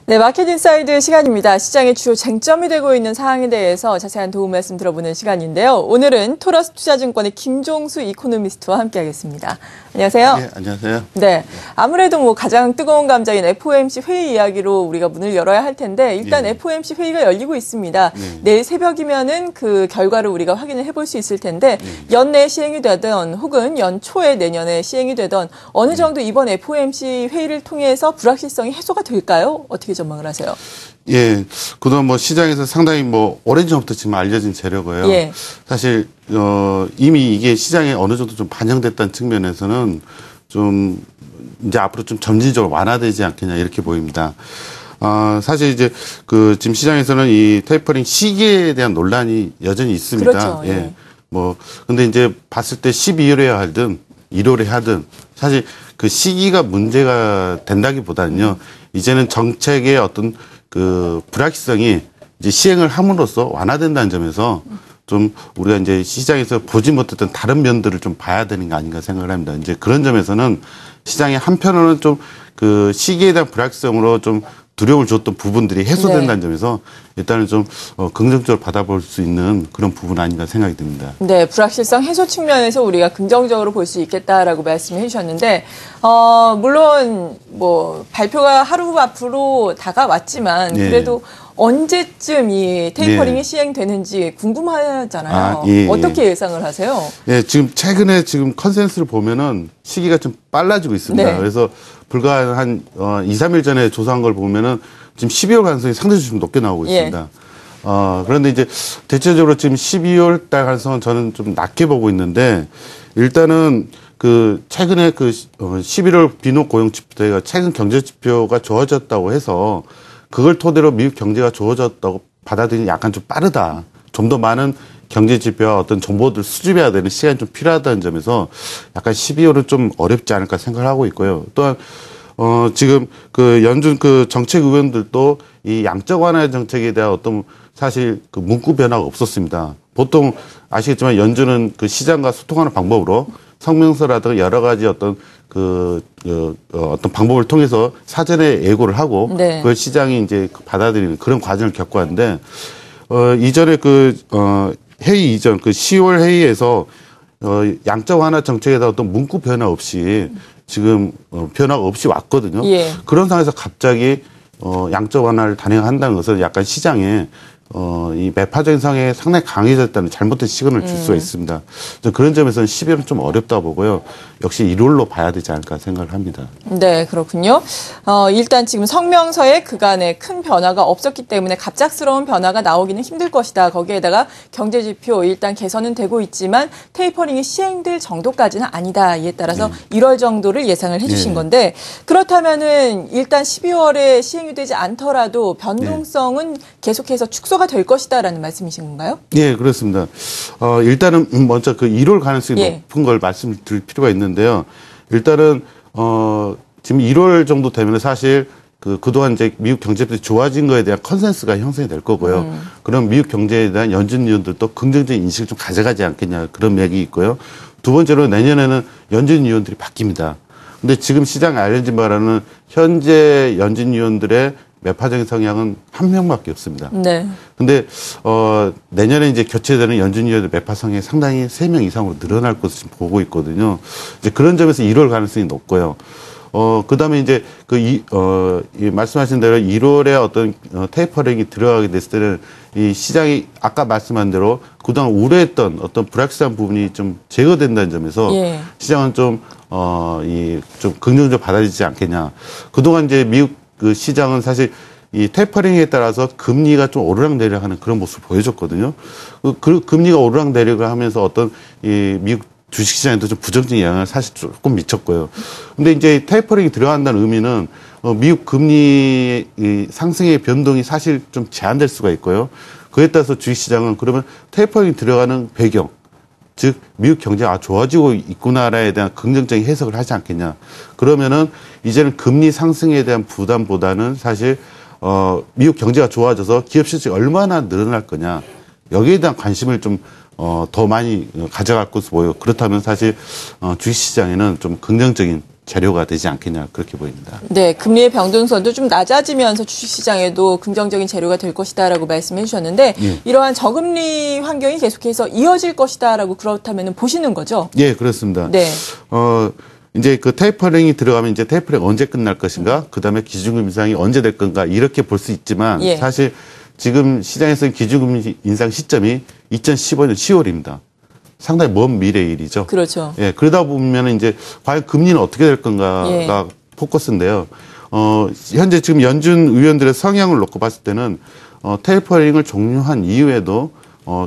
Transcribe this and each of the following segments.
네, 마켓 인사이드 시간입니다. 시장의 주요 쟁점이 되고 있는 사항에 대해서 자세한 도움 말씀 들어보는 시간인데요. 오늘은 토러스 투자증권의 김종수 이코노미스트와 함께하겠습니다. 안녕하세요. 네, 안녕하세요. 네, 아무래도 가장 뜨거운 감자인 FOMC 회의 이야기로 우리가 문을 열어야 할 텐데 일단 FOMC 회의가 열리고 있습니다. 내일 새벽이면은 그 결과를 우리가 확인을 해볼 수 있을 텐데 연내에 시행이 되던 혹은 연초에 내년에 시행이 되던 어느 정도 이번 FOMC 회의를 통해서 불확실성이 해소가 될까요? 어떻게 전망을 하세요? 예, 그동안 시장에서 상당히 오랜 전부터 지금 알려진 재료고요. 예. 사실 이미 이게 시장에 어느 정도 좀 반영됐다는 측면에서는 좀 이제 앞으로 좀 점진적으로 완화되지 않겠냐 이렇게 보입니다. 사실 이제 지금 시장에서는 이 테이퍼링 시기에 대한 논란이 여전히 있습니다. 그렇죠. 예. 근데 이제 봤을 때 12월에 하든 1월에 하든 사실 그 시기가 문제가 된다기보다는요. 이제는 정책의 어떤 그 불확실성이 이제 시행을 함으로써 완화된다는 점에서 좀 우리가 이제 시장에서 보지 못했던 다른 면들을 좀 봐야 되는 게 아닌가 생각을 합니다. 이제 그런 점에서는 시장이 한편으로는 좀 그 시기에 대한 불확실성으로 좀 두려움을 줬던 부분들이 해소된다는 점에서 일단은 좀 긍정적으로 받아볼 수 있는 그런 부분 아닌가 생각이 듭니다. 네, 불확실성 해소 측면에서 우리가 긍정적으로 볼 수 있겠다라고 말씀해 주셨는데 물론 발표가 하루 앞으로 다가왔지만 그래도 언제쯤 이 테이퍼링이 시행되는지 궁금하잖아요. 어떻게 예상을 하세요? 예, 지금 최근에 컨센서스를 보면은 시기가 좀 빨라지고 있습니다. 네. 그래서 불과 한 2, 3일 전에 조사한 걸 보면은 지금 12월 가능성이 상당히 좀 높게 나오고 있습니다. 그런데 이제 대체적으로 지금 12월 달 가능성은 저는 좀 낮게 보고 있는데 일단은 최근에 11월 비농 고용 지표가 최근 경제 지표가 좋아졌다고 해서 그걸 토대로 미국 경제가 좋아졌다고 받아들이는 약간 좀 빠르다. 좀 더 많은 경제 지표와 어떤 정보들을 수집해야 되는 시간이 좀 필요하다는 점에서 약간 12월은 좀 어렵지 않을까 생각을 하고 있고요. 또한 지금 연준 정책 의원들도 이 양적 완화 정책에 대한 어떤 사실 문구 변화가 없었습니다. 보통 아시겠지만 연준은 시장과 소통하는 방법으로 성명서라든가 여러 가지 어떤 어떤 방법을 통해서 사전에 예고를 하고 그걸 시장이 이제 받아들이는 그런 과정을 겪어왔는데 이전에 회의 이전 10월 회의에서 양적 완화 정책에 대한 어떤 문구 변화 없이 지금 변화가 없이 왔거든요. 그런 상황에서 갑자기 양적 완화를 단행한다는 것은 약간 시장에 이 매파적인 상황에 상당히 강해졌다는 잘못된 시그널을 줄 수가 있습니다. 그런 점에서는 12월은 좀 어렵다 보고요. 역시 1월로 봐야 되지 않을까 생각을 합니다. 네, 그렇군요. 일단 지금 성명서에 그간에 큰 변화가 없었기 때문에 갑작스러운 변화가 나오기는 힘들 것이다. 거기에다가 경제지표 일단 개선은 되고 있지만 테이퍼링이 시행될 정도까지는 아니다. 이에 따라서 1월 정도를 예상을 해주신 건데 그렇다면은 일단 12월에 시행이 되지 않더라도 변동성은 계속해서 축소가 될 것이다라는 말씀이신 건가요? 네, 그렇습니다. 일단은 먼저 1월 가능성이 높은 걸 말씀드릴 필요가 있는데요. 일단은 지금 1월 정도 되면 사실 그동안 이제 미국 경제가 좋아진 거에 대한 컨센서스가 형성이 될 거고요. 그럼 미국 경제에 대한 연준 위원들도 긍정적인 인식을 좀 가져가지 않겠냐 그런 맥이 있고요. 두 번째로 내년에는 연준 위원들이 바뀝니다. 근데 지금 시장에 알려진 바라는 현재 연준 위원들의 매파적인 성향은 한 명밖에 없습니다. 네. 근데 내년에 이제 교체되는 연준위원들 매파 성향이 상당히 3명 이상으로 늘어날 것으로 지금 보고 있거든요. 이제 그런 점에서 1월 가능성이 높고요. 그다음에 이제 말씀하신 대로 1월에 어떤 테이퍼링이 들어가게 됐을 때는 이 시장이 아까 말씀한 대로 그동안 우려했던 어떤 불확실한 부분이 좀 제거된다는 점에서 시장은 좀 긍정적으로 받아들이지 않겠냐. 그동안 이제 미국 시장은 사실 이 테이퍼링에 따라서 금리가 좀 오르락내리락 하는 그런 모습을 보여줬거든요. 금리가 오르락내리락 하면서 어떤 이 미국 주식시장에도 좀 부정적인 영향을 사실 조금 미쳤고요. 근데 이제 테이퍼링이 들어간다는 의미는 미국 금리 상승의 변동이 사실 좀 제한될 수가 있고요. 그에 따라서 주식시장은 그러면 테이퍼링이 들어가는 배경, 즉 미국 경제가 좋아지고 있구나에 대한 긍정적인 해석을 하지 않겠냐. 그러면은 이제는 금리 상승에 대한 부담보다는 사실 미국 경제가 좋아져서 기업 실적이 얼마나 늘어날 거냐. 여기에 대한 관심을 좀 더 많이 가져갈 것으로 보여요. 그렇다면 사실 주식시장에는 좀 긍정적인 재료가 되지 않겠냐 그렇게 보입니다. 네, 금리의 변동성도 좀 낮아지면서 주식시장에도 긍정적인 재료가 될 것이다라고 말씀해 주셨는데 예. 이러한 저금리 환경이 계속해서 이어질 것이다라고 그렇다면 보시는 거죠? 예, 그렇습니다. 네. 이제 그 테이퍼링이 들어가면 이제 테이퍼링 언제 끝날 것인가, 그다음에 기준금리 인상이 언제 될 건가 이렇게 볼 수 있지만 예. 사실 지금 시장에서는 기준금리 인상 시점이 2015년 10월입니다. 상당히 먼 미래의 일이죠. 그렇죠. 예, 그러다 보면 이제 과연 금리는 어떻게 될 건가가 예. 포커스인데요. 현재 지금 연준 의원들의 성향을 놓고 봤을 때는 테이퍼링을 종료한 이후에도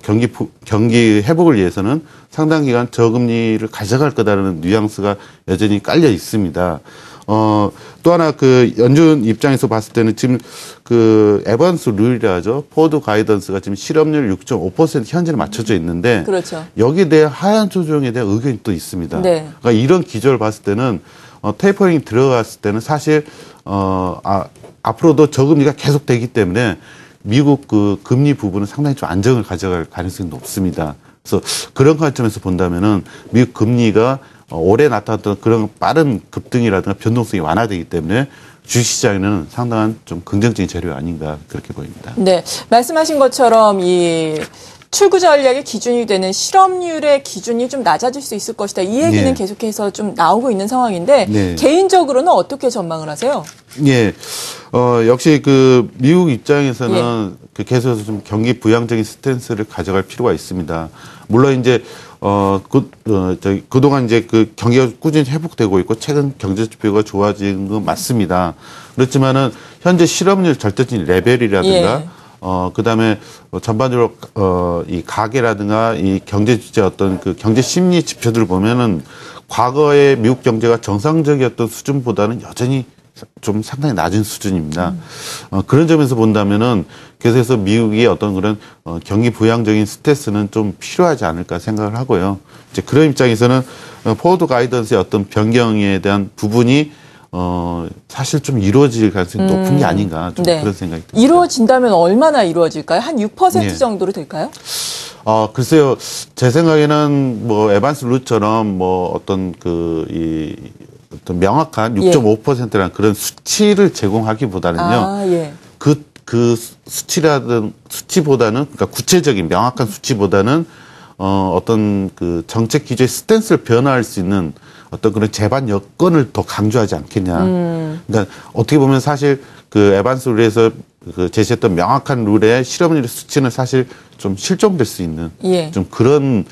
경기 회복을 위해서는 상당 기간 저금리를 가져갈 거다라는 뉘앙스가 여전히 깔려 있습니다. 또 하나 그 연준 입장에서 봤을 때는 지금 그 에반스 룰이라 하죠. 포워드 가이던스가 지금 실업률 6.5% 현재는 맞춰져 있는데 그렇죠. 여기에 대한 하향 조정에 대한 의견이 또 있습니다. 네. 그러니까 이런 기조를 봤을 때는 테이퍼링이 들어갔을 때는 사실 앞으로도 저금리가 계속되기 때문에 미국 그 금리 부분은 상당히 좀 안정을 가져갈 가능성이 높습니다. 그래서 그런 관점에서 본다면은 미국 금리가 올해 나타났던 그런 빠른 급등이라든가 변동성이 완화되기 때문에 주식시장에는 상당한 좀 긍정적인 재료가 아닌가 그렇게 보입니다. 네, 말씀하신 것처럼 이 출구 전략의 기준이 되는 실업률의 기준이 좀 낮아질 수 있을 것이다. 이 얘기는 네. 계속해서 좀 나오고 있는 상황인데 네. 개인적으로는 어떻게 전망을 하세요? 예, 역시 그 미국 입장에서는 그 계속해서 좀 경기 부양적인 스탠스를 가져갈 필요가 있습니다. 물론 이제 그동안 이제 그 경기가 꾸준히 회복되고 있고 최근 경제 지표가 좋아진 건 맞습니다. 그렇지만은 현재 실업률 절대적인 레벨이라든가 예. 그다음에 전반적으로 이 가계라든가 이 경제 주체 어떤 그 경제 심리 지표들을 보면은 과거에 미국 경제가 정상적이었던 수준보다는 여전히 좀 상당히 낮은 수준입니다. 그런 점에서 본다면은 계속해서 미국의 어떤 그런 경기 부양적인 스트레스는 좀 필요하지 않을까 생각을 하고요. 이제 그런 입장에서는 포워드 가이던스의 어떤 변경에 대한 부분이 사실 좀 이루어질 가능성이 높은 게 아닌가 좀 네. 그런 생각이 듭니다. 이루어진다면 얼마나 이루어질까요? 한 6% 예. 정도로 될까요? 글쎄요. 제 생각에는 뭐 에반스 루처럼 뭐 어떤 어떤 명확한 6.5%라는 그런 수치를 제공하기보다는요. 예. 그 수치보다는 그러니까 구체적인 명확한 수치보다는 어떤 그 정책 기조의 스탠스를 변화할 수 있는 어떤 그런 제반 여건을 더 강조하지 않겠냐. 그러니까 어떻게 보면 사실 그 에반스 룰에서 그 제시했던 명확한 룰의 실업률 수치는 사실 좀 실종될 수 있는 예. 좀 그런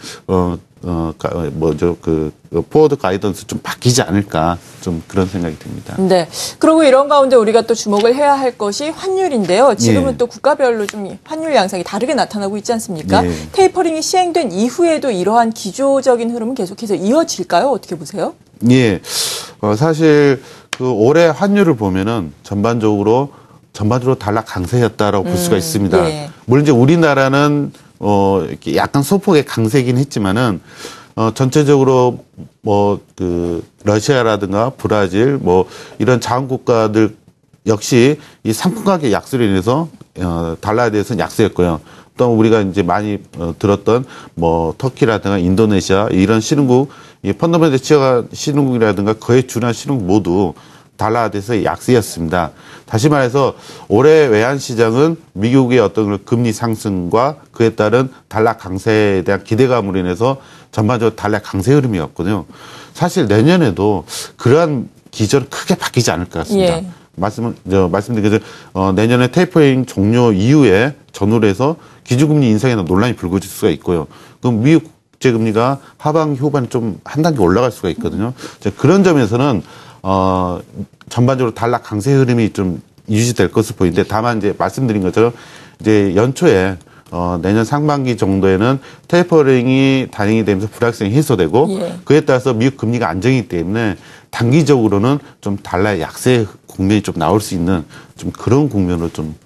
포워드 가이던스 좀 바뀌지 않을까 좀 그런 생각이 듭니다. 네. 그리고 이런 가운데 우리가 또 주목을 해야 할 것이 환율인데요. 지금은 예. 또 국가별로 좀 환율 양상이 다르게 나타나고 있지 않습니까? 예. 테이퍼링이 시행된 이후에도 이러한 기조적인 흐름은 계속해서 이어질까요? 어떻게 보세요? 예. 사실 그 올해 환율을 보면은 전반적으로 달러 강세였다라고 볼 수가 있습니다. 예. 물론 이제 우리나라는 이렇게 약간 소폭의 강세긴 했지만은 전체적으로 러시아라든가 브라질 이런 자원 국가들 역시 이 상품 가격 약세로 인해서 달러에 대해서는 약세였고요. 또 우리가 이제 많이 들었던 터키라든가 인도네시아 이런 신흥국, 이 펀더멘털 취약한 신흥국이라든가 그에 준한 신흥국 모두 달러에 대해서 약세였습니다. 다시 말해서 올해 외환 시장은 미국의 어떤 그런 금리 상승과 그에 따른 달러 강세에 대한 기대감으로 인해서 전반적으로 달러 강세 흐름이었거든요. 사실 내년에도 그러한 기조는 크게 바뀌지 않을 것 같습니다. 예. 말씀드린 것처럼 내년에 테이퍼링 종료 이후에 전후로 해서 기준금리 인상에 논란이 불거질 수가 있고요. 그럼 미국 국제금리가 하반기 후반에 좀 한 단계 올라갈 수가 있거든요. 그런 점에서는 전반적으로 달러 강세 흐름이 좀 유지될 것으로 보이는데 다만 이제 말씀드린 것처럼 이제 연초에 내년 상반기 정도에는 테이퍼링이 단행이 되면서 불확실성이 해소되고 예. 그에 따라서 미국 금리가 안정이기 때문에 단기적으로는 좀 달러의 약세 국면이 좀 나올 수 있는 좀 그런 국면으로 좀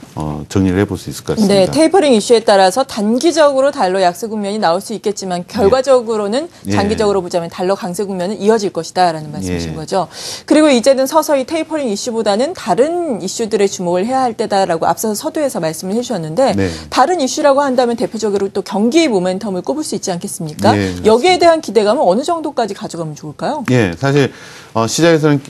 정리를 해볼 수 있을 것 같습니다. 네, 테이퍼링 이슈에 따라서 단기적으로 달러 약세 국면이 나올 수 있겠지만 결과적으로는 예. 장기적으로 보자면 달러 강세 국면은 이어질 것이다라는 말씀이신 예. 거죠. 그리고 이제는 서서히 테이퍼링 이슈보다는 다른 이슈들에 주목을 해야 할 때다라고 앞서서 서두에서 말씀을 해주셨는데 네. 다른 이슈라고 한다면 대표적으로 또 경기 모멘텀을 꼽을 수 있지 않겠습니까? 네, 여기에 대한 기대감은 어느 정도까지 가져가면 좋을까요? 예, 사실 시장에서는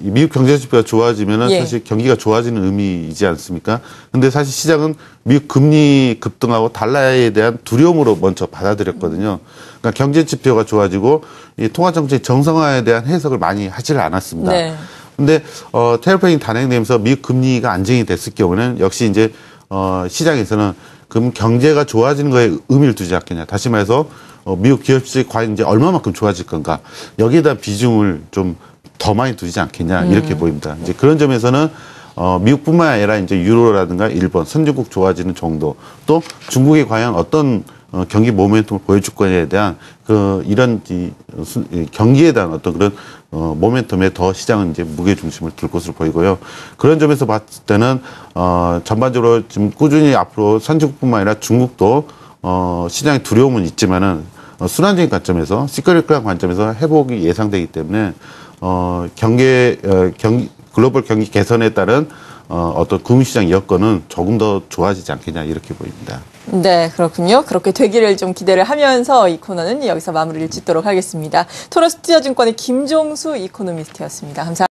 이 미국 경제 지표가 좋아지면은 예. 사실 경기가 좋아지는 의미이지 않습니까? 근데 사실 시장은 미국 금리 급등하고 달러에 대한 두려움으로 먼저 받아들였거든요. 그러니까 경제 지표가 좋아지고 이 통화 정책 정상화에 대한 해석을 많이 하지를 않았습니다. 네. 근데 테이퍼링이 단행되면서 미국 금리가 안정이 됐을 경우는 역시 이제 시장에서는 그럼 경제가 좋아지는 거에 의미를 두지 않겠냐. 다시 말해서 미국 기업들이 과연 이제 얼마만큼 좋아질 건가. 여기에다 비중을 좀 더 많이 두지 않겠냐. 이렇게 보입니다. 이제 그런 점에서는 미국뿐만 아니라 이제 유로라든가 일본, 선진국 좋아지는 정도, 또 중국이 과연 어떤 경기 모멘텀을 보여줄 거냐에 대한 이런 경기에 대한 어떤 그런 모멘텀에 더 시장은 이제 무게 중심을 둘 것으로 보이고요. 그런 점에서 봤을 때는 전반적으로 지금 꾸준히 앞으로 선진국뿐만 아니라 중국도 시장의 두려움은 있지만은 순환적인 관점에서 시크릿한 관점에서 회복이 예상되기 때문에 글로벌 경기 개선에 따른 어떤 금융시장 여건은 조금 더 좋아지지 않겠냐 이렇게 보입니다. 네, 그렇군요. 그렇게 되기를 좀 기대를 하면서 이 코너는 여기서 마무리를 짓도록 하겠습니다. 토론스투자증권의 김종수 이코노미스트였습니다. 감사합니다.